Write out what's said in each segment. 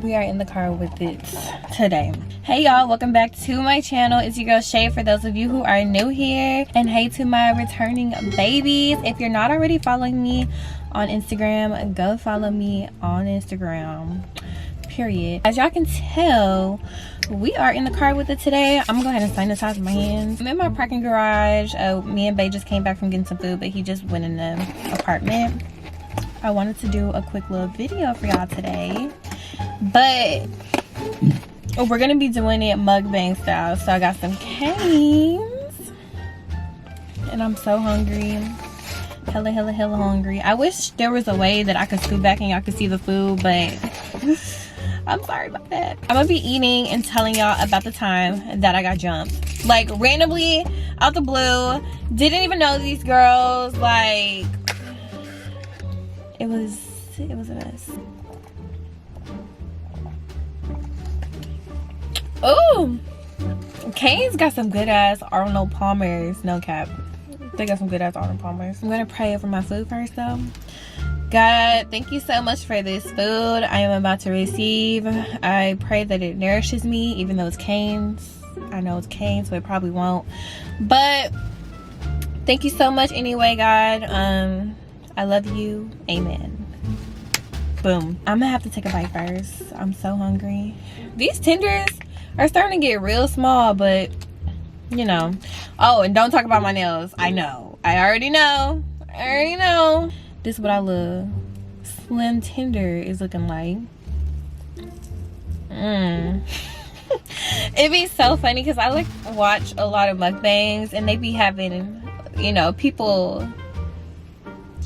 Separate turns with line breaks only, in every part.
We are in the car with it today. Hey y'all, welcome back to my channel. It's your girl Chey for those of you who are new here, and hey to my returning babies. If you're not already following me on Instagram, go follow me on Instagram, period. As y'all can tell, we are in the car with it today. I'm gonna go ahead and sanitize my hands. I'm in my parking garage. Me and Bae just came back from getting some food, but he just went in the apartment. I wanted to do a quick little video for y'all today, but we're gonna be doing it mukbang style. So I got some canes and I'm so hungry, hella hungry. I wish there was a way that I could scoot back and y'all could see the food, but I'm sorry about that. I'm gonna be eating and telling y'all about the time that I got jumped, like randomly out the blue. Didn't even know these girls. Like it was a mess. Oh, Cane's got some good ass Arnold Palmer's. No cap, they got some good ass Arnold Palmer's. I'm gonna pray over my food first though. God, thank you so much for this food I am about to receive. I pray that it nourishes me, even though it's Cane's. I know it's Cane's, so it probably won't, but thank you so much anyway, God. I love you. Amen. Boom. I'm gonna have to take a bite first. I'm so hungry. These tenders are starting to get real small, but you know. Oh, and don't talk about my nails. I know. I already know. This is what I love. Slim tender is looking like. It'd be so funny because I like watch a lot of mukbangs and they be having, you know, people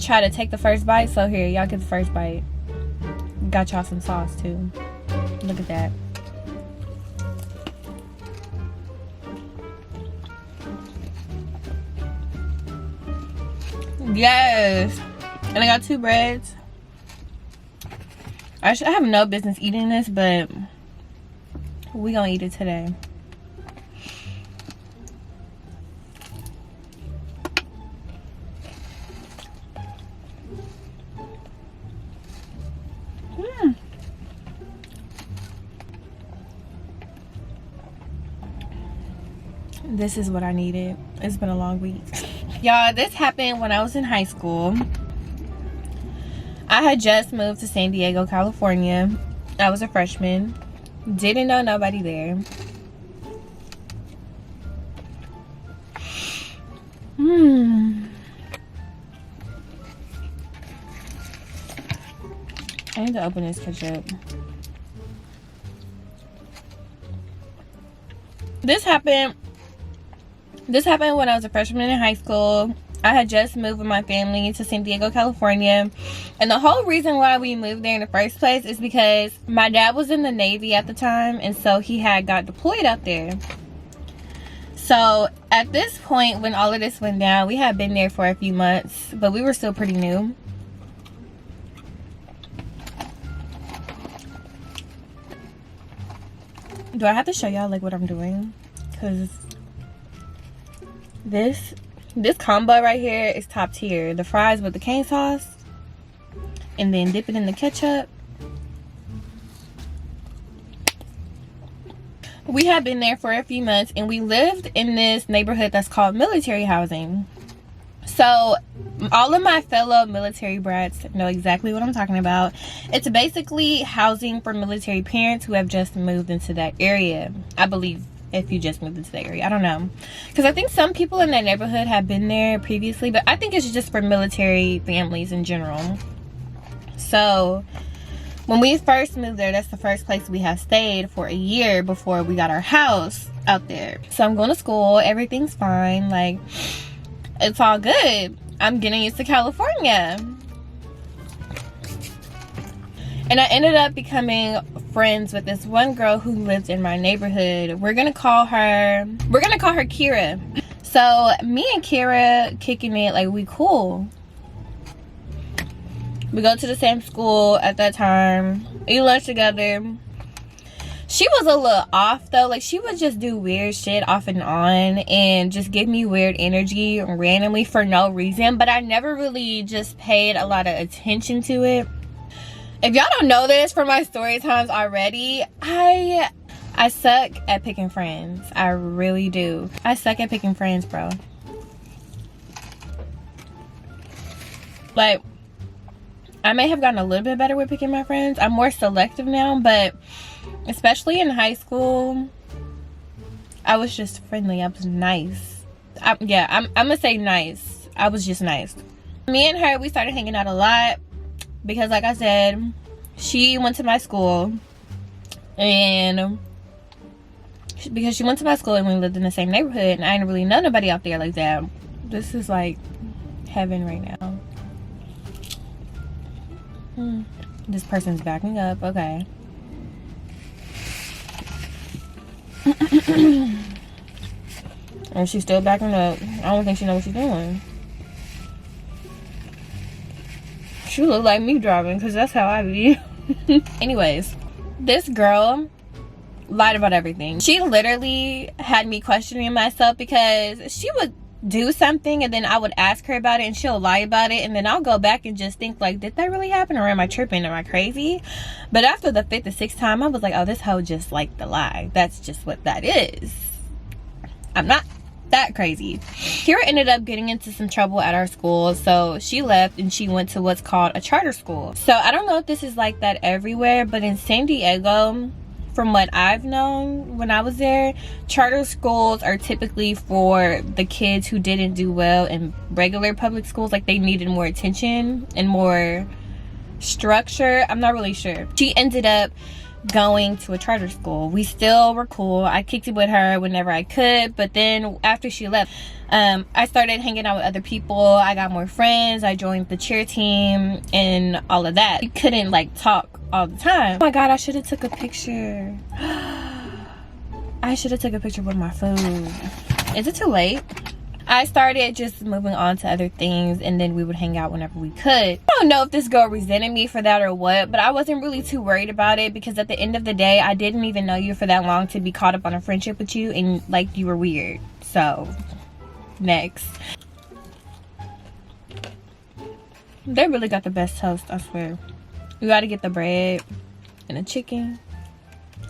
try to take the first bite. So here, y'all get the first bite. Got y'all some sauce too. Look at that. Yes. And I got 2 breads. I have no business eating this, but we gonna eat it today. This is what I needed. It's been a long week. Y'all, this happened when I was in high school. I had just moved to San Diego, California. I was a freshman. Didn't know nobody there. I need to open this ketchup. This happened when I was a freshman in high school. I had just moved with my family to San Diego, California. And the whole reason why we moved there in the first place is because my dad was in the Navy at the time. And so he had got deployed out there. So at this point, when all of this went down, we had been there for a few months, but we were still pretty new. Do I have to show y'all like what I'm doing? Because this combo right here is top tier. The fries with the cane sauce and then dip it in the ketchup. We had been there for a few months and we lived in this neighborhood that's called military housing. So all of my fellow military brats know exactly what I'm talking about. It's basically housing for military parents who have just moved into that area. I believe if you just moved into the area, I don't know, because I think some people in that neighborhood have been there previously, but I think it's just for military families in general. So when we first moved there, that's the first place we have stayed for a year before we got our house out there. So I'm going to school, everything's fine, like it's all good. I'm getting used to California. And I ended up becoming friends with this one girl who lived in my neighborhood. We're gonna call her Kira. So me and Kira kicking it, like we cool. We go to the same school at that time, eat lunch together. She was a little off though. Like she would just do weird shit off and on and just give me weird energy randomly for no reason, but I never really just paid a lot of attention to it. If y'all don't know this from my story times already, I suck at picking friends. I really do. I suck at picking friends, bro. Like, I may have gotten a little bit better with picking my friends. I'm more selective now, but especially in high school, I was just friendly. I was nice. I'm gonna say nice. I was just nice. Me and her, we started hanging out a lot because, like I said, she went to my school, and because she went to my school and we lived in the same neighborhood, and I didn't really know nobody out there like that. This is like heaven right now. This person's backing up. Okay. And she's still backing up. I don't think she knows what she's doing. She look like me driving, because that's how I be. Anyways, this girl lied about everything. She literally had me questioning myself, because she would do something and then I would ask her about it and she'll lie about it, and then I'll go back and just think like, did that really happen, or am I tripping, am I crazy? But after the 5th or 6th time, I was like, oh, this hoe just liked the lie. That's just what that is. I'm not that crazy. Kira ended up getting into some trouble at our school, so she left and she went to what's called a charter school. So I don't know if this is like that everywhere, but in San Diego, from what I've known when I was there, charter schools are typically for the kids who didn't do well in regular public schools. Like, they needed more attention and more structure. I'm not really sure. She ended up going to a charter school. We still were cool. I kicked it with her whenever I could, but then after she left, I started hanging out with other people. I got more friends. I joined the cheer team and all of that. We couldn't like talk all the time. Oh my god, I should have took a picture. I should have took a picture with my phone. Is it too late? I started just moving on to other things, and then we would hang out whenever we could. I don't know if this girl resented me for that or what, but I wasn't really too worried about it, because at the end of the day, I didn't even know you for that long to be caught up on a friendship with you and like you were weird. So next. They really got the best toast, I swear. You gotta get the bread and the chicken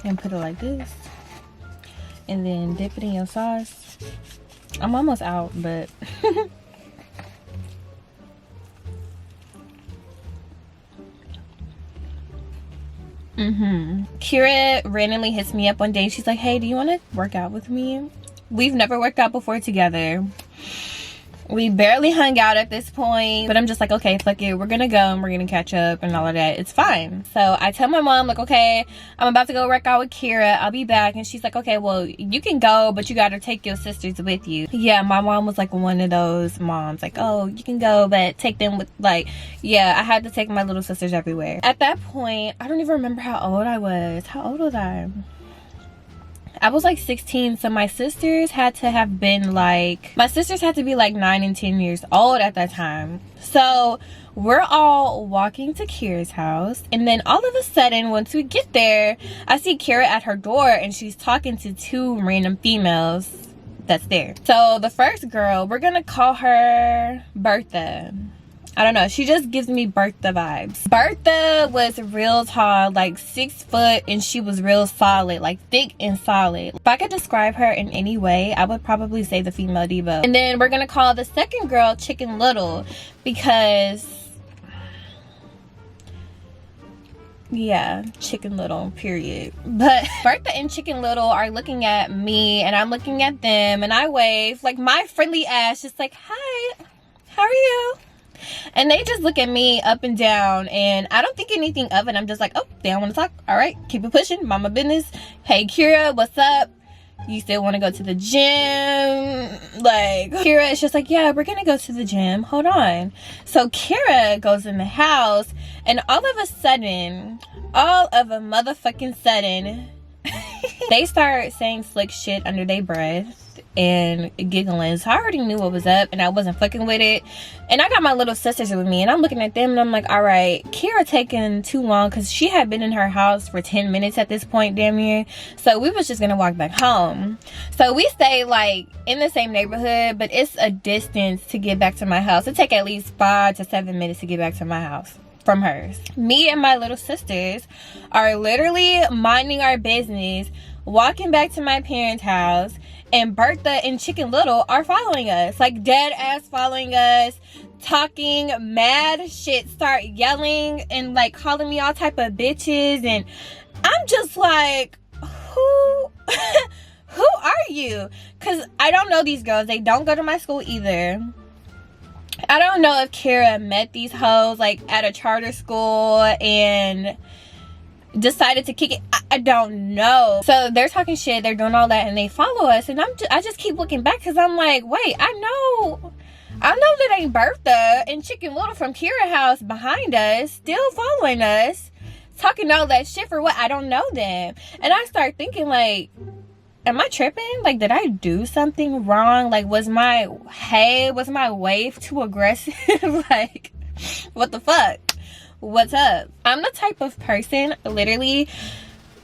and put it like this, and then dip it in your sauce. I'm almost out, but Kira randomly hits me up one day. She's like, hey, do you want to work out with me? We've never worked out before together. We barely hung out at this point, but I'm just like, okay, fuck it, we're gonna go and we're gonna catch up and all of that. It's fine. So I tell my mom, like, okay, I'm about to go work out with Kira, I'll be back. And she's like, okay, well, you can go, but you gotta take your sisters with you. Yeah, my mom was like one of those moms, like, oh, you can go, but take them with, like, yeah, I had to take my little sisters everywhere. At that point, I don't even remember how old I was. How old was I? I was like 16, so my sisters had to have been like, my sisters had to be like 9 and 10 years old at that time. So we're all walking to Kira's house, and then all of a sudden, once we get there, I see Kira at her door, and she's talking to 2 random females that's there. So the first girl, we're gonna call her Bertha. I don't know, she just gives me Bertha vibes. Bertha was real tall, like 6 foot, and she was real solid, like thick and solid. If I could describe her in any way, I would probably say the female diva. And then we're gonna call the second girl Chicken Little, because yeah, Chicken Little, period. But Bertha and Chicken Little are looking at me, and I'm looking at them, and I wave, like my friendly ass, just like, hi, how are you? And they just look at me up and down, and I don't think anything of it. I'm just like, oh, they don't want to talk. All right, keep it pushing. Mama business. Hey, Kira, what's up? You still want to go to the gym? Like, Kira is just like, yeah, we're gonna go to the gym. Hold on. So Kira goes in the house, and all of a motherfucking sudden, they start saying slick shit under their breath and giggling. So I already knew what was up, and I wasn't fucking with it. And I got my little sisters with me, and I'm looking at them, and I'm like, all right, Kira taking too long, because she had been in her house for 10 minutes at this point, damn near. So we was just gonna walk back home. So we stay like in the same neighborhood, but it's a distance to get back to my house. It take at least 5 to 7 minutes to get back to my house. from hers. Me and my little sisters are literally minding our business, walking back to my parents' house, and Bertha and Chicken Little are following us, like dead ass following us, talking mad shit, start yelling and like calling me all type of bitches. And I'm just like, who are you? Because I don't know these girls. They don't go to my school either. I don't know if Kira met these hoes like at a charter school and decided to kick it. I don't know. So they're talking shit, they're doing all that, and they follow us, and I just keep looking back because I'm like, wait, I know that ain't Bertha and Chicken Little from Kira house behind us, still following us, talking all that shit for what? I don't know them. And I start thinking like, am I tripping? Like, did I do something wrong? Like, was my wave too aggressive? Like, what the fuck? What's up? I'm the type of person, literally,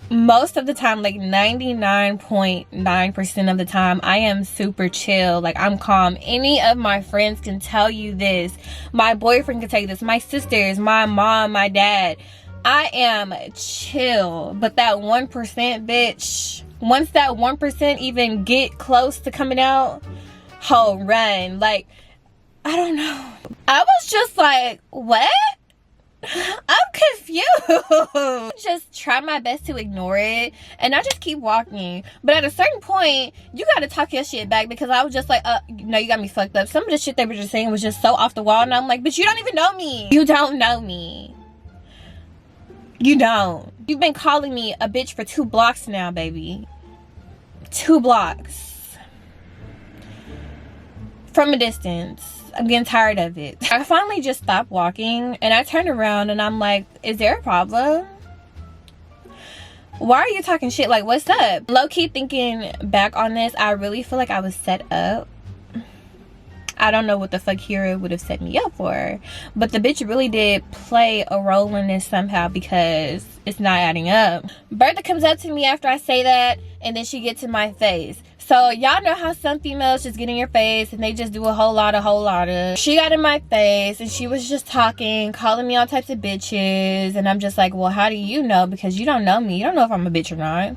most of the time, like 99.9% of the time, I am super chill. Like, I'm calm. Any of my friends can tell you this. My boyfriend can tell you this. My sisters, my mom, my dad. I am chill. But that 1%, bitch, once that 1% even get close to coming out, ho, run. Like, I don't know. I was just like, what? I'm confused. Just try my best to ignore it, and I just keep walking. But at a certain point, you gotta talk your shit back, because I was just like, no, you got me fucked up. Some of the shit they were just saying was just so off the wall, and I'm like, but you don't even know me. You don't know me. You don't. You've been calling me a bitch for 2 blocks now, baby. 2 blocks. From a distance. I'm getting tired of it. I finally just stopped walking, and I turned around and I'm like, is there a problem? Why are you talking shit? Like, what's up? Low-key thinking back on this, I really feel like I was set up. I don't know what the fuck Kira would have set me up for, but the bitch really did play a role in this somehow, because it's not adding up. Bertha comes up to me after I say that, and then she gets in my face. So y'all know how some females just get in your face and they just do a whole lot of. She got in my face and she was just talking, calling me all types of bitches, and I'm just like, well, how do you know? Because you don't know me. You don't know if I'm a bitch or not.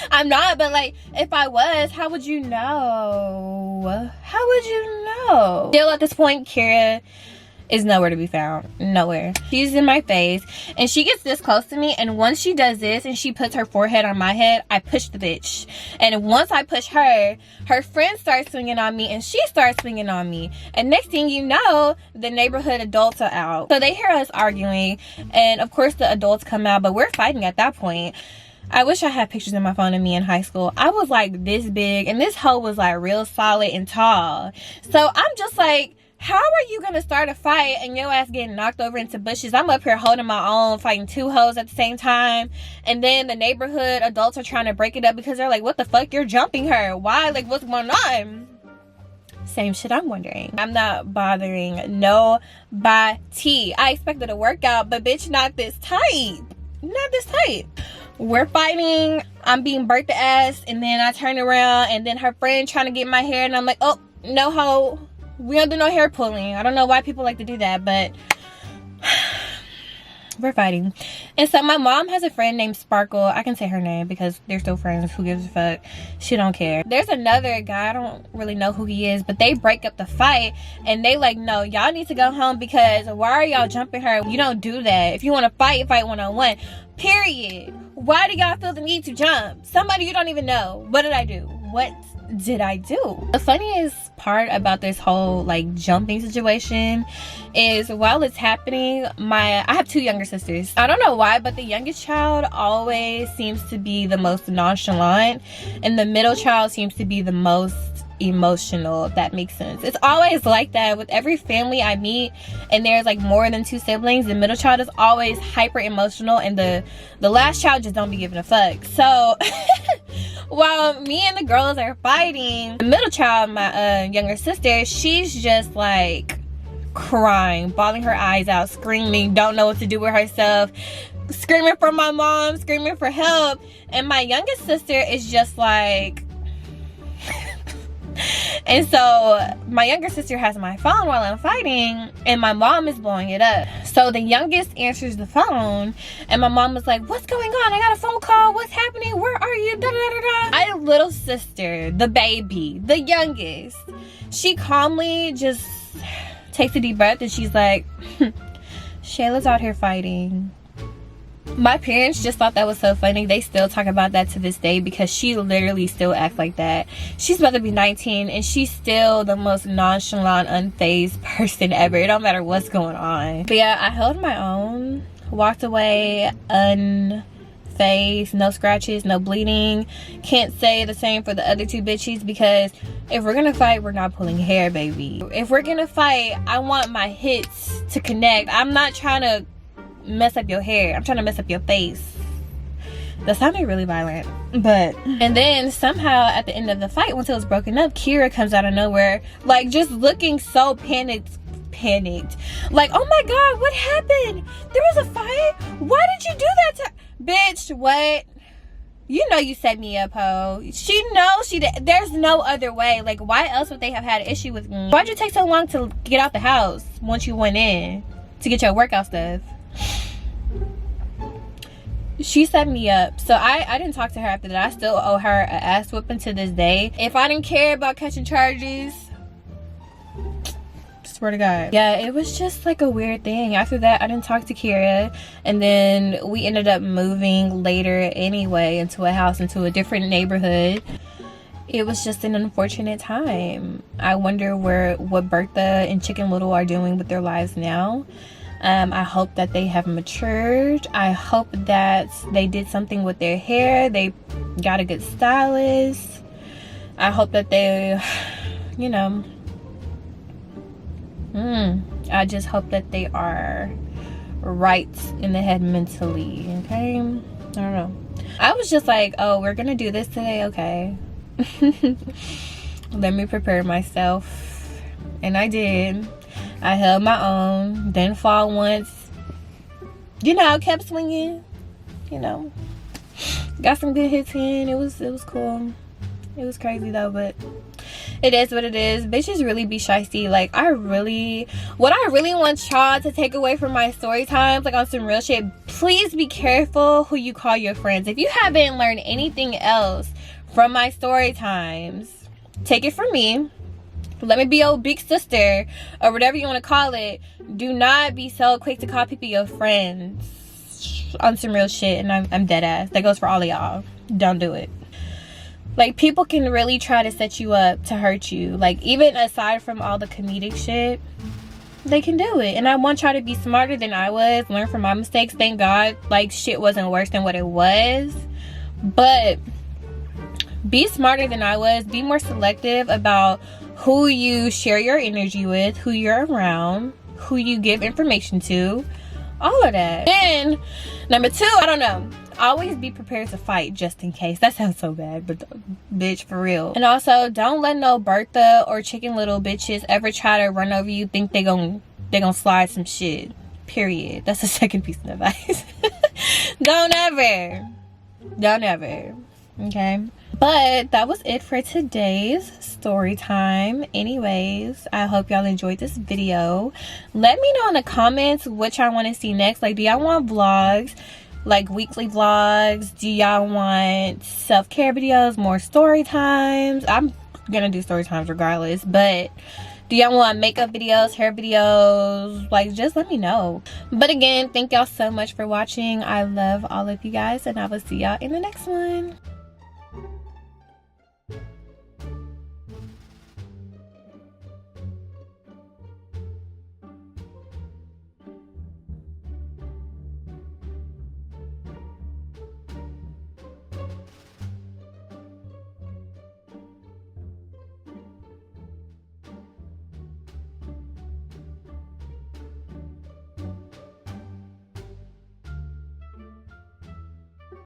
I'm not, but like, if I was, how would you know? How would you know? Still at this point, Kira is nowhere to be found. Nowhere. She's in my face and she gets this close to me, and once she does this and she puts her forehead on my head, I push the bitch. And once I push her, her friend starts swinging on me and she starts swinging on me, and next thing you know, the neighborhood adults are out. So they hear us arguing, and of course the adults come out, but we're fighting at that point. I wish I had pictures in my phone of me in high school. I was like this big, and this hoe was like real solid and tall. So I'm just like, how are you gonna start a fight and your ass getting knocked over into bushes? I'm up here holding my own, fighting 2 hoes at the same time, and then the neighborhood adults are trying to break it up because they're like, what the fuck, you're jumping her? Why? Like, what's going on? Same shit I'm wondering. I'm not bothering nobody. I expected a workout, but bitch, not this type. Not this type. We're fighting, I'm being burnt the ass, and then I turn around and then her friend trying to get my hair, and I'm like, oh, no hoe. We don't do no hair pulling. I don't know why people like to do that, but we're fighting. And so my mom has a friend named Sparkle. I can say her name because they're still friends. Who gives a fuck? She don't care. There's another guy, I don't really know who he is, but they break up the fight and they like, no, y'all need to go home, because why are y'all jumping her? You don't do that. If you want to fight, fight one-on-one. Period. Why do y'all feel the need to jump? Somebody you don't even know. What did I do? What did I do? The funniest part about this whole like jumping situation is, while it's happening, I have 2 younger sisters. I don't know why, but the youngest child always seems to be the most nonchalant, and the middle child seems to be the most emotional, if that makes sense. It's always like that with every family I meet, and there's like more than 2 siblings. The middle child is always hyper emotional, and the last child just don't be giving a fuck. So while me and the girls are fighting, the middle child, my younger sister, she's just like crying, bawling her eyes out, screaming, don't know what to do with herself, screaming for my mom, screaming for help. And my youngest sister is just like and so my younger sister has my phone while I'm fighting, and my mom is blowing it up. So So the youngest answers the phone, and my mom was like, what's going on? I got a phone call. What's happening? Where are you? Da, da, da, da. My little sister, the baby, the youngest, she calmly just takes a deep breath and she's like, Shayla's out here fighting. My parents just thought that was so funny. They still talk about that to this day because she literally still acts like that. She's about to be 19 and she's still the most nonchalant, unfazed person ever. It don't matter what's going on. But yeah, I held my own, walked away unfazed, no scratches, no bleeding. Can't say the same for the other two bitches because if we're gonna fight, we're not pulling hair, baby. If we're gonna fight, I want my hits to connect. I'm not trying to mess up your hair. I'm trying to mess up your face. That sounded really violent. But and then somehow at the end of the fight, once it was broken up, Kira comes out of nowhere, like just looking so panicked. Like, oh my god, what happened? There was a fight? Why did you do that to bitch? What? You know you set me up, ho. She knows she did. There's no other way. Like, why else would they have had an issue with me? Why'd you take so long to get out the house once you went in to get your workout stuff? She set me up. So I didn't talk to her after that. I still owe her an ass whooping to this day. If I didn't care about catching charges, swear to God. Yeah, it was just like a weird thing. After that, I didn't talk to Kira, and then we ended up moving later anyway into a house, into a different neighborhood. It was just an unfortunate time. I wonder what Bertha and Chicken Little are doing with their lives now. I hope that they have matured. I hope that they did something with their hair. They got a good stylist. I hope that they, you know, I just hope that they are right in the head mentally, okay? I don't know. I was just like, oh, we're gonna do this today, okay. Let me prepare myself. And I did. I held my own, didn't fall once, you know, kept swinging, you know, got some good hits in. It was cool. It was crazy though, but it is what it is. Bitches really be shysty. Like, what I really want y'all to take away from my story times, like on some real shit, please be careful who you call your friends. If you haven't learned anything else from my story times, take it from me. Let me be your big sister or whatever you want to call it. Do not be so quick to call people your friends on some real shit. And I'm dead ass. That goes for all of y'all. Don't do it. Like, people can really try to set you up to hurt you. Like, even aside from all the comedic shit, they can do it. And I want y'all to be smarter than I was. Learn from my mistakes. Thank God, like, shit wasn't worse than what it was. But be smarter than I was. Be more selective about who you share your energy with, who you're around, who you give information to, all of that. And number 2, I don't know, always be prepared to fight just in case. That sounds so bad, but bitch, for real. And also, don't let no Bertha or Chicken Little bitches ever try to run over you, think they gonna slide some shit, period. That's the second piece of advice. Don't ever, okay? But that was it for today's story time. Anyways, I hope y'all enjoyed this video. Let me know in the comments what y'all want to see next. Like, do y'all want vlogs, like weekly vlogs? Do y'all want self-care videos, more story times? I'm gonna do story times regardless, but do y'all want makeup videos, hair videos? Like, just let me know. But again, thank y'all so much for watching. I love all of you guys, and I will see y'all in the next one.